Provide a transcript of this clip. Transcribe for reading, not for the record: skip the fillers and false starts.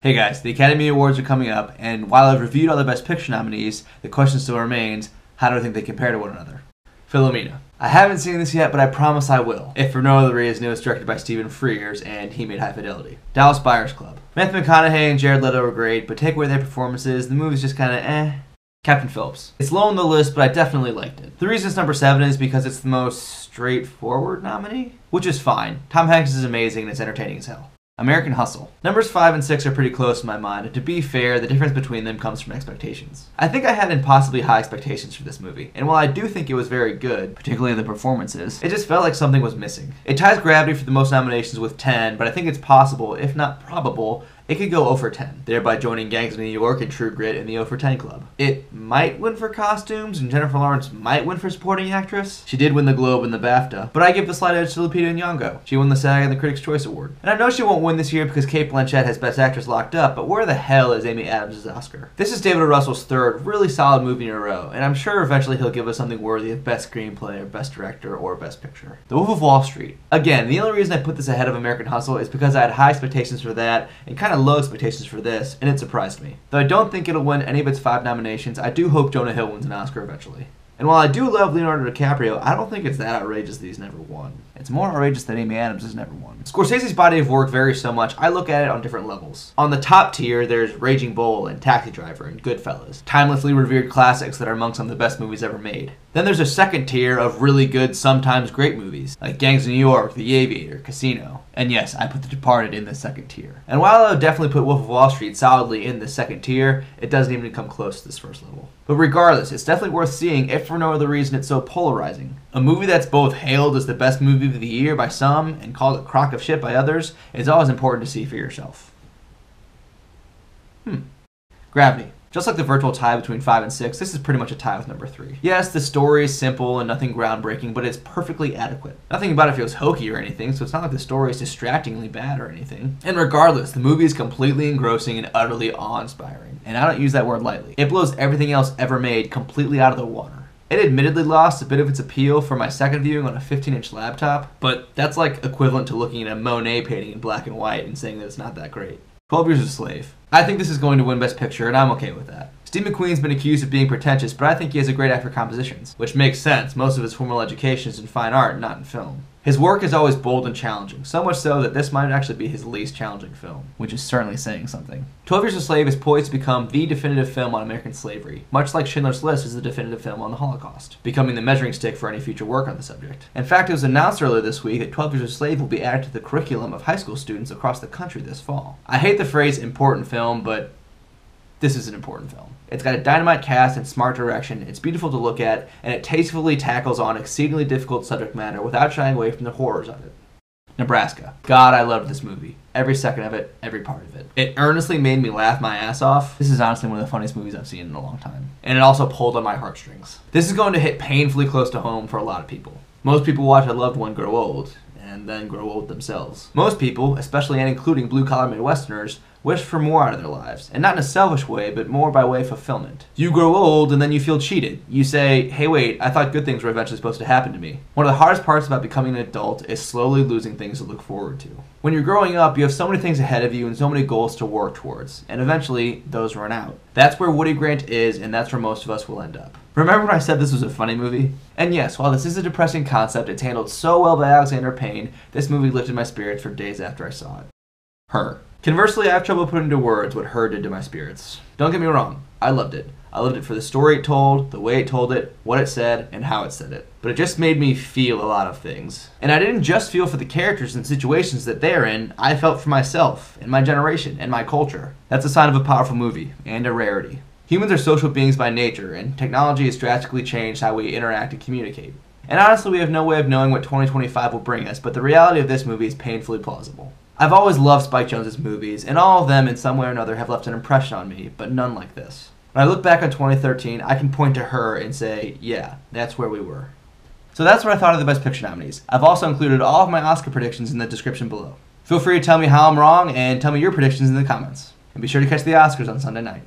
Hey guys, the Academy Awards are coming up, and while I've reviewed all the Best Picture nominees, the question still remains, how do I think they compare to one another? Philomena. I haven't seen this yet, but I promise I will. If for no other reason, it was directed by Stephen Frears, and he made High Fidelity. Dallas Buyers Club. Matthew McConaughey and Jared Leto are great, but take away their performances, the movie's just kinda eh. Captain Phillips. It's low on the list, but I definitely liked it. The reason it's number 7 is because it's the most straightforward nominee, which is fine. Tom Hanks is amazing and it's entertaining as hell. American Hustle. Numbers 5 and 6 are pretty close in my mind, and to be fair, the difference between them comes from expectations. I think I had impossibly high expectations for this movie, and while I do think it was very good, particularly the performances, it just felt like something was missing. It ties Gravity for the most nominations with 10, but I think it's possible, if not probable, it could go 0 for 10, thereby joining Gangs of New York and True Grit in the 0 for 10 club. It might win for costumes, and Jennifer Lawrence might win for supporting actress. She did win the Globe and the BAFTA, but I give the slight edge to Lupita Nyong'o. She won the SAG and the Critics' Choice Award. And I know she won't win this year because Cate Blanchett has Best Actress locked up, but where the hell is Amy Adams' Oscar? This is David O. Russell's third really solid movie in a row, and I'm sure eventually he'll give us something worthy of Best Screenplay or Best Director or Best Picture. The Wolf of Wall Street. Again, the only reason I put this ahead of American Hustle is because I had high expectations for that and kind of low expectations for this, and it surprised me. Though I don't think it'll win any of its 5 nominations, I do hope Jonah Hill wins an Oscar eventually. And while I do love Leonardo DiCaprio, I don't think it's that outrageous that he's never won. It's more outrageous that Amy Adams has never won. Scorsese's body of work varies so much, I look at it on different levels. On the top tier, there's Raging Bull and Taxi Driver and Goodfellas, timelessly revered classics that are among some of the best movies ever made. Then there's a second tier of really good, sometimes great movies, like Gangs of New York, The Aviator, Casino. And yes, I put The Departed in the second tier. And while I would definitely put Wolf of Wall Street solidly in the second tier, it doesn't even come close to this first level. But regardless, it's definitely worth seeing if for no other reason it's so polarizing. A movie that's both hailed as the best movie of the year by some and called a crock of shit by others is always important to see for yourself. Gravity. Just like the virtual tie between 5 and 6, this is pretty much a tie with number 3. Yes, the story is simple and nothing groundbreaking, but it's perfectly adequate. Nothing about it feels hokey or anything, so it's not like the story is distractingly bad or anything. And regardless, the movie is completely engrossing and utterly awe-inspiring. And I don't use that word lightly. It blows everything else ever made completely out of the water. It admittedly lost a bit of its appeal for my second viewing on a 15-inch laptop, but that's like equivalent to looking at a Monet painting in black and white and saying that it's not that great. 12 Years a Slave. I think this is going to win Best Picture, and I'm okay with that. Steve McQueen's been accused of being pretentious, but I think he has a great eye for compositions, which makes sense. Most of his formal education is in fine art, not in film. His work is always bold and challenging, so much so that this might actually be his least challenging film, which is certainly saying something. 12 Years a Slave is poised to become the definitive film on American slavery, much like Schindler's List is the definitive film on the Holocaust, becoming the measuring stick for any future work on the subject. In fact, it was announced earlier this week that 12 Years a Slave will be added to the curriculum of high school students across the country this fall. I hate the phrase important film, but this is an important film. It's got a dynamite cast and smart direction, it's beautiful to look at, and it tastefully tackles on exceedingly difficult subject matter without shying away from the horrors of it. Nebraska. God, I loved this movie. Every second of it, every part of it. It earnestly made me laugh my ass off. This is honestly one of the funniest movies I've seen in a long time. And it also pulled on my heartstrings. This is going to hit painfully close to home for a lot of people. Most people watch a loved one grow old, and then grow old themselves. Most people, especially and including blue-collar Midwesterners, wish for more out of their lives, and not in a selfish way, but more by way of fulfillment. You grow old and then you feel cheated. You say, hey wait, I thought good things were eventually supposed to happen to me. One of the hardest parts about becoming an adult is slowly losing things to look forward to. When you're growing up, you have so many things ahead of you and so many goals to work towards, and eventually, those run out. That's where Woody Grant is, and that's where most of us will end up. Remember when I said this was a funny movie? And yes, while this is a depressing concept, it's handled so well by Alexander Payne, this movie lifted my spirits for days after I saw it. Her. Conversely, I have trouble putting into words what Her did to my spirits. Don't get me wrong, I loved it. I loved it for the story it told, the way it told it, what it said, and how it said it. But it just made me feel a lot of things. And I didn't just feel for the characters and situations that they're in, I felt for myself, and my generation, and my culture. That's a sign of a powerful movie, and a rarity. Humans are social beings by nature, and technology has drastically changed how we interact and communicate. And honestly, we have no way of knowing what 2025 will bring us, but the reality of this movie is painfully plausible. I've always loved Spike Jonze's movies, and all of them in some way or another have left an impression on me, but none like this. When I look back on 2013, I can point to Her and say, yeah, that's where we were. So that's what I thought of the Best Picture nominees. I've also included all of my Oscar predictions in the description below. Feel free to tell me how I'm wrong, and tell me your predictions in the comments. And be sure to catch the Oscars on Sunday night.